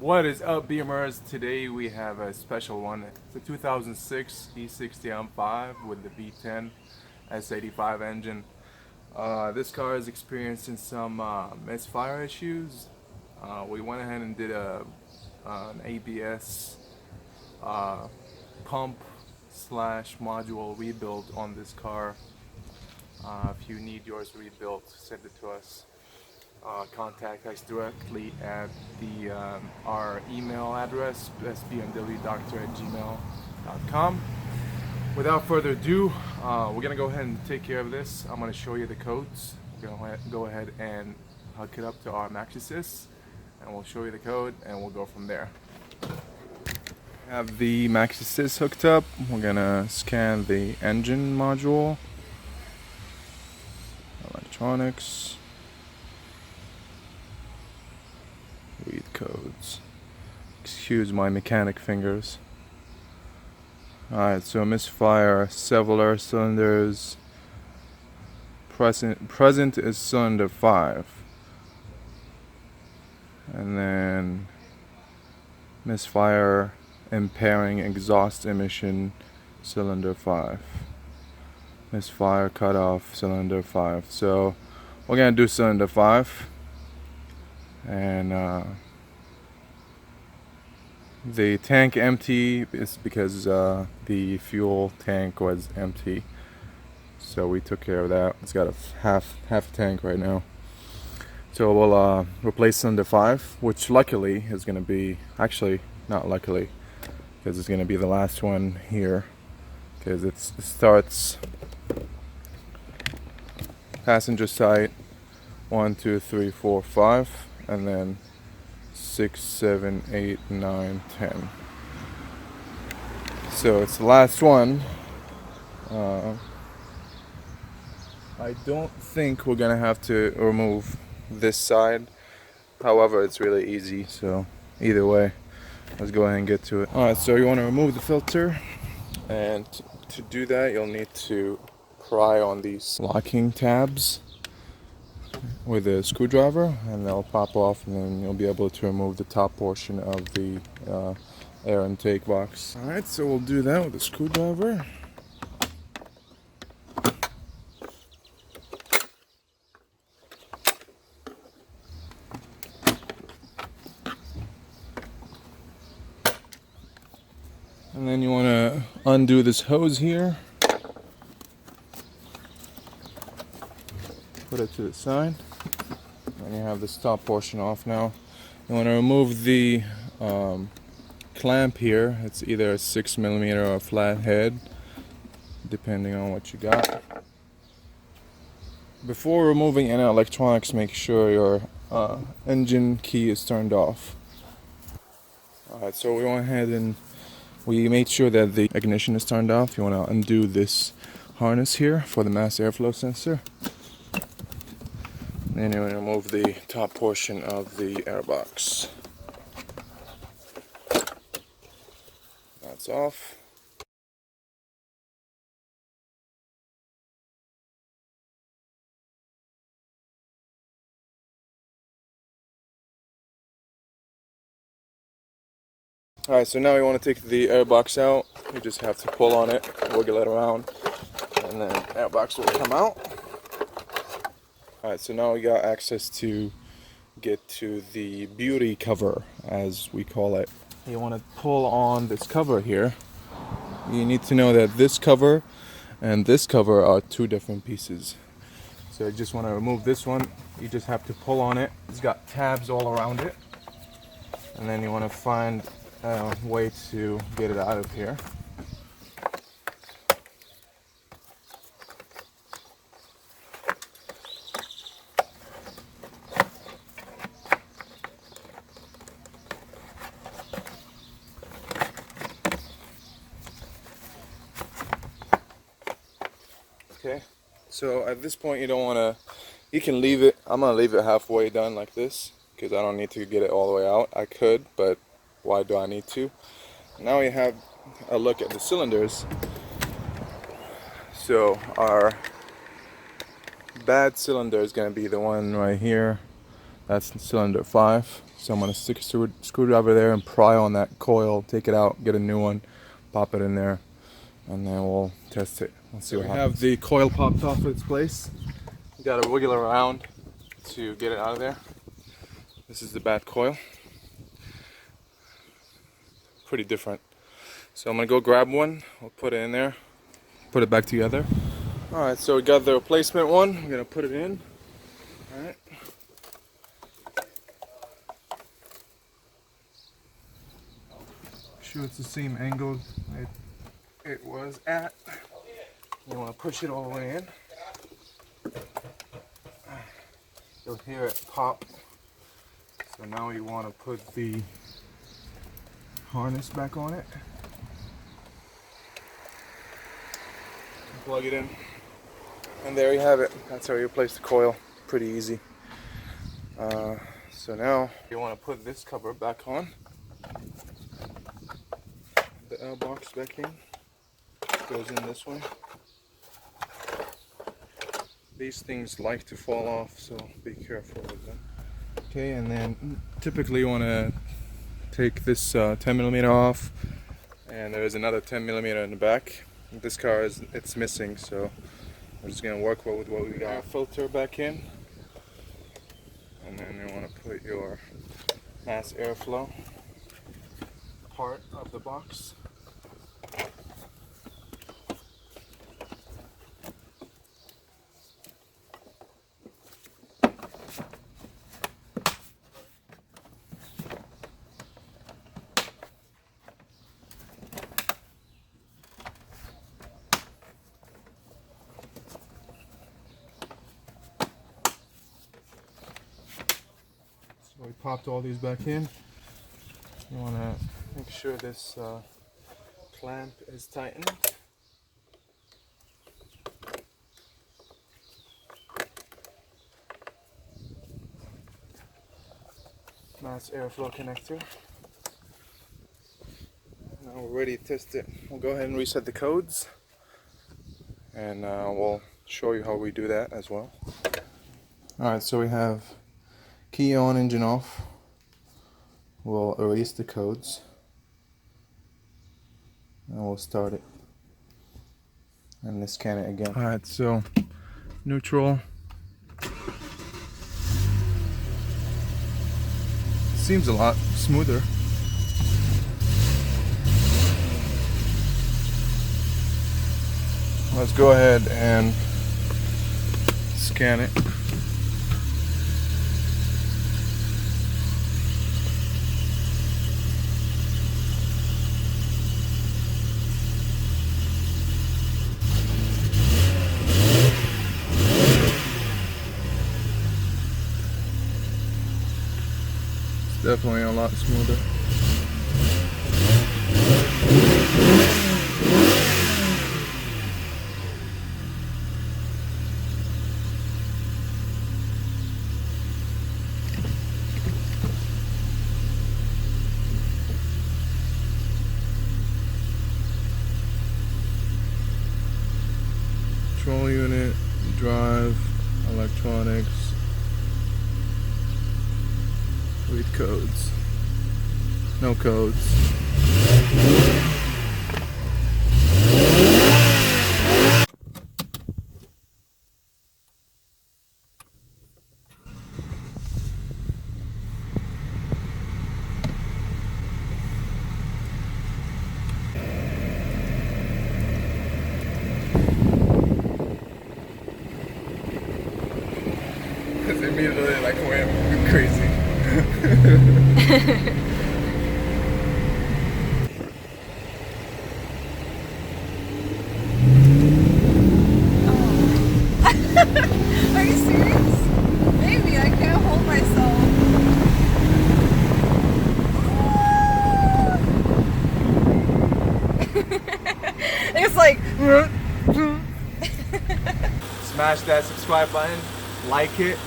What is up, Beamers? Today we have a special one. It's a 2006 E60 M5 with the V10 S85 engine. This car is experiencing some misfire issues. We went ahead and did an ABS pump slash module rebuild on this car. If you need yours rebuilt, send it to us. Contact us directly at our email address, sbmwdoctor@gmail.com. Without further ado, we're gonna go ahead and take care of this. I'm gonna show you the codes. We're gonna go ahead and hook it up to our MaxAssist, and we'll show you the code, and we'll go from there. Have the MaxAssist hooked up. We're gonna scan the engine module, electronics. Read codes. Excuse my mechanic fingers. Alright, so misfire, several cylinders. Present is cylinder 5. And then misfire, impairing exhaust emission, cylinder 5. Misfire, cutoff, cylinder 5. So we're gonna do cylinder 5. And the tank empty is because the fuel tank was empty, so we took care of that. It's got a half tank right now, so we'll replace cylinder 5, which luckily is going to be, actually not luckily, because it's going to be the last one here, because it starts passenger side 1, 2, 3, 4, 5, and then 6, 7, 8, 9, 10. So it's the last one. I don't think we're gonna have to remove this side. However, it's really easy, so either way, let's go ahead and get to it. Alright, so you want to remove the filter, and to do that you'll need to pry on these locking tabs with a screwdriver, and they'll pop off, and then you'll be able to remove the top portion of the air intake box. Alright, so we'll do that with a screwdriver. And then you want to undo this hose here. Put it to the side, and you have this top portion off now. You want to remove the clamp here. It's either a 6mm or a flat head, depending on what you got. Before removing any electronics, make sure your engine key is turned off. Alright, so we went ahead and we made sure that the ignition is turned off. You want to undo this harness here for the mass airflow sensor. Then you want to remove the top portion of the airbox. That's off. Alright, so now you want to take the airbox out. You just have to pull on it, wiggle it around, and then the airbox will come out. Alright, so now we got access to get to the beauty cover, as we call it. You want to pull on this cover here. You need to know that this cover and this cover are two different pieces. So you just want to remove this one. You just have to pull on it. It's got tabs all around it. And then you want to find a way to get it out of here. Okay, so at this point you don't want to, you can leave it, I'm going to leave it halfway done like this, because I don't need to get it all the way out. I could, but why do I need to? Now we have a look at the cylinders. So our bad cylinder is going to be the one right here. That's cylinder 5. So I'm gonna stick a screwdriver there and pry on that coil, take it out, get a new one, pop it in there, and then we'll test it. Let's see what happens. We have the coil popped off its place. You gotta wiggle around to get it out of there. This is the bad coil. Pretty different. So I'm gonna go grab one, we'll put it in there, put it back together. Alright, so we got the replacement one, we're gonna put it in. Alright. Sure it's the same angle it was at. You wanna push it all the way in. You'll hear it pop. So now you wanna put the harness back on it. Plug it in, and there you have it. That's how you replace the coil. Pretty easy. So now you want to put this cover back on. The L box back in. Goes in this way. These things like to fall off, so be careful with them. Okay, and then typically you want to take this 10mm off, and there is another 10mm in the back. This car it's missing, so we're just gonna work with what we got. Air filter back in, and then you want to put your mass airflow part of the box. We popped all these back in. You want to make sure this clamp is tightened. Mass airflow connector. Now we're ready to test it. We'll go ahead and reset the codes, and we'll show you how we do that as well. Alright, so we have key on, engine off. We'll erase the codes and we'll start it and then scan it again. Alright, so neutral. Seems a lot smoother. Let's go ahead and scan it. Definitely a lot smoother. Control unit, drive, electronics. Read codes. No codes. Because immediately like went crazy. Are you serious? Baby, I can't hold myself. It's like Smash that subscribe button, like it,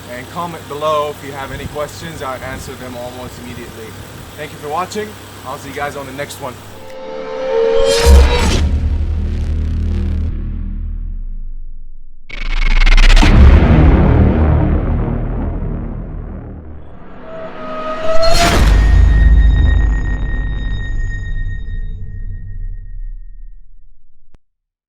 and comment below if you have any questions. I'll answer them almost immediately. Thank you for watching. I'll see you guys on the next one.